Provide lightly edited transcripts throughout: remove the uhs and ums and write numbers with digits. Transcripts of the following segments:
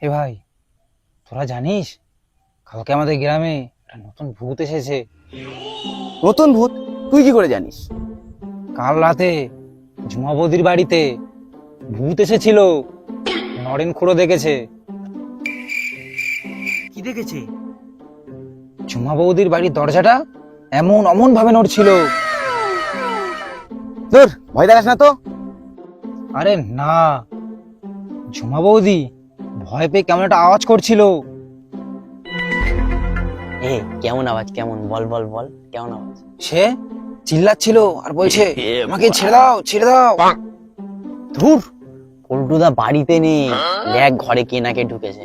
এ ভাই, তোরা জানিস কালকে আমাদের গ্রামে একটা নতুন ভূত এসেছে। নতুন ভূত? তুই কি করে জানিস? কাল রাতে ঝুমা বৌদির বাড়িতে ভূত এসেছিল। নরেন খুঁড়ো দেখেছে। কি দেখেছে? ঝুমা বৌদির বাড়ির দরজাটা এমন অমন ভাবে নড়ছিল। তোর ভয় দেখাস না তো। আরে না, ঝুমা বৌদি ভয় পেয়ে কেমন একটা আওয়াজ করছিল। কেমন আওয়াজ? কেমন? বল বল বল, কেমন আওয়াজ? সে চিল্লাচ্ছিল আর বলছে, আমাকে ছেড়ে দাও ছেড়ে দাও। ধুর, পল্টুদা বাড়িতে নেই, দেখ ঘরে কে নাকে ঢুকেছে।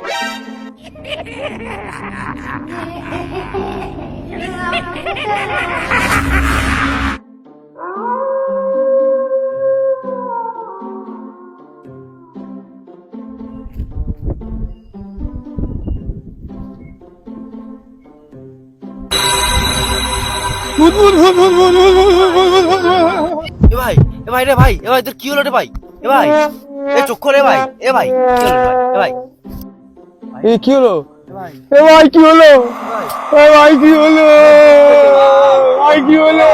এ ভাই রে ভাই, তোর কি হলো রে ভাই? এ ভাই, চোখ খোলে ভাই। এ ভাই কি হলো রে ভাই? কি হলো? এ ভাই কি হলো? কি হলো? কি হলো?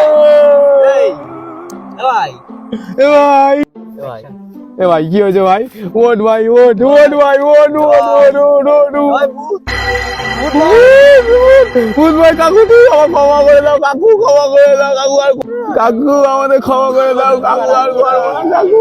এ ভাই এ ভাই, এ ভাই এ ভাই কি হয়েছে ভাই? ওঠ ভাই, ওঠ ওঠ ভাই, ওঠ ওঠ ওঠ ওঠ ওঠ ভাই ভূত ভূত ভাই। কাকু তুই আমার ক্ষমা করে দাও, কাকু ক্ষমা করে দাও, কাকু আর কাকু আমাদের ক্ষমা করে দাও, কাকু আর করবো না, কাকু।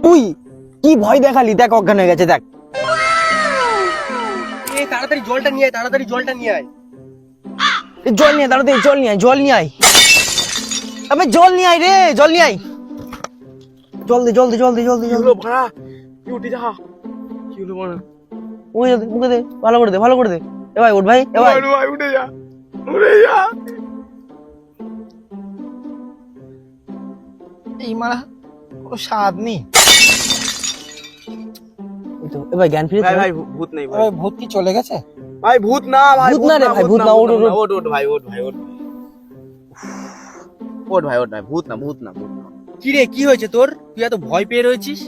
তুই কি ভয় দেখালি? দেখ অজ্ঞান হয়ে গেছে, দেখ। তাড়াতাড়ি জলটা নিয়ে আয়, তাড়াতাড়ি জলটা নিয়ে আয়। জল নিয়ে আয়, তাড়াতাড়ি জল নিয়ে আয়, জল নিয়ে আয়। আবে জল নিয়ে আয় রে, জল নিয়ে আয়। জল দে জল দে জল দে জল দে জল দে। ভাড়া কি উঠে যা, কি হলো বড়? মুখে দে, মুখে দে, ভালো করে দে, ভালো করে দে। এ ভাই ওঠ ভাই, এ ভাই ভাই উঠে যা, উঠে যা। এই মারা কোনো স্বাদ নেই। এই তো, এ ভাই জ্ঞান ফিরে ভাই ভাই ভূত নেই ভাই। ভূত কি চলে গেছে? ভাই ভূত না ভাই, ভূত না রে ভাই, ভূত না, ওঠ ওঠ ওঠ। ওঠ ওঠ ভাই, ওঠ ভাই, ওঠ ওঠ ভাই, ওঠ ভাই, ভূত না, ভূত না, ভূত না। কি রে, কি হয়েছে তোর? তুই এত ভয় পেয়ে রয়েছিস?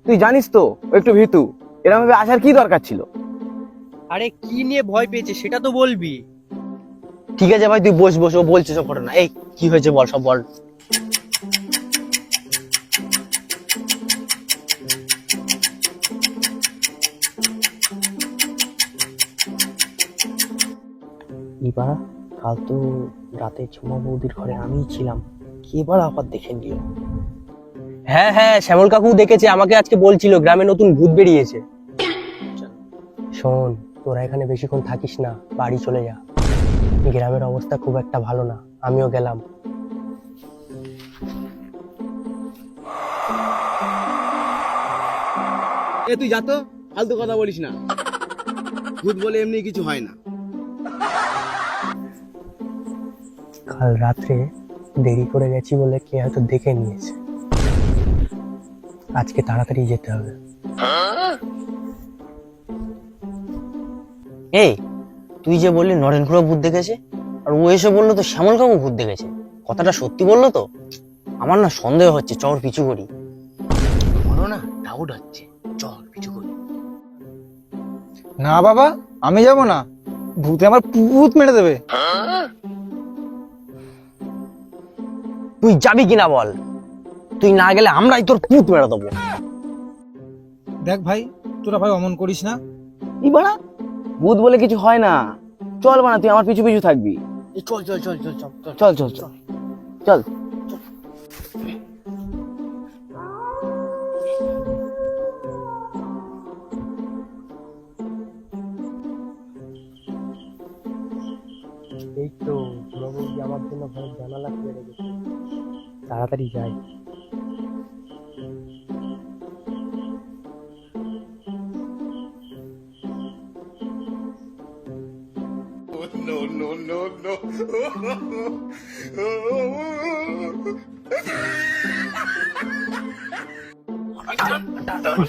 তুই জানিস তো ও একটু ভীতু, এরকম ভাবে আসার কি দরকার ছিল? আরে কি নিয়ে ভয় পেয়েছে সেটা তো বলবি। ঠিক আছে ভাই, তুই বস বস, ও বলছে সব ঘটনা। এই কি হয়েছে বল, সব বল। এবার কাল তো রাতে ঝুমা বৌদির ঘরে আমিই ছিলাম, কে এবার আবার দেখে নিল। হ্যাঁ হ্যাঁ, শ্যামল কাকু দেখেছে, আমাকে আজকে বলছিল গ্রামে নতুন ভূত বেরিয়েছে। শোন, তোরা এখানে বেশিক্ষণ থাকিস না, বাড়ি চলে যা। গ্রামের অবস্থা খুব একটা ভালো না, আমিও গেলাম। এ তুই যা তো, ফালতু কথা বলিস না। ভূত বলে এমনি কিছু হয় না। কাল রাত্রে দেরি করে গেছি বলে কে হয়তো দেখে নিয়েছে। আজকে তাড়াতাড়ি যেতে হবে। এই তুই যে বললি নরেন খুড়ো ভূত দেখেছে, আর ও এসে বললো তো শ্যামল কাকু ভূত দেখেছে, কথাটা সত্যি বললো তো? আমার না সন্দেহ হচ্ছে, চর পিছু করি। বলো না, ডাউট হচ্ছে, চল কিছু করি। না বাবা, আমি যাব না। ভূতে আমার ভূত মেরে দেবে। তুই যাবি কিনা বল, তুই না গেলে আমরাই তোর পুত মেরে দেবো। দেখ ভাই, তোরা ভাই অমন করিস না। ই বাড়া, ভূত বলে কিছু হয় না। চল বানা, তুই আমার পিছু পিছু থাকবি। চল চল চল চল চল চল। চল চল চল চল। এই তো আমার জন্য ঘরের জানালা খুলে রেখেছে, তাড়াতাড়ি যাই।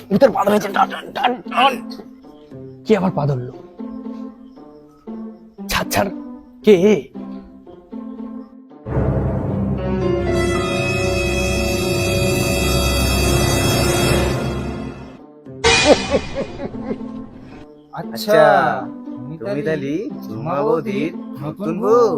ভূতের পা ধরেছে, টান টান টান টান। কি আবার পা ধরলো? ছাড় ছাড়, কে? আচ্ছা তুমি তাহলে ঝুমা বৌদির নতুন বউ?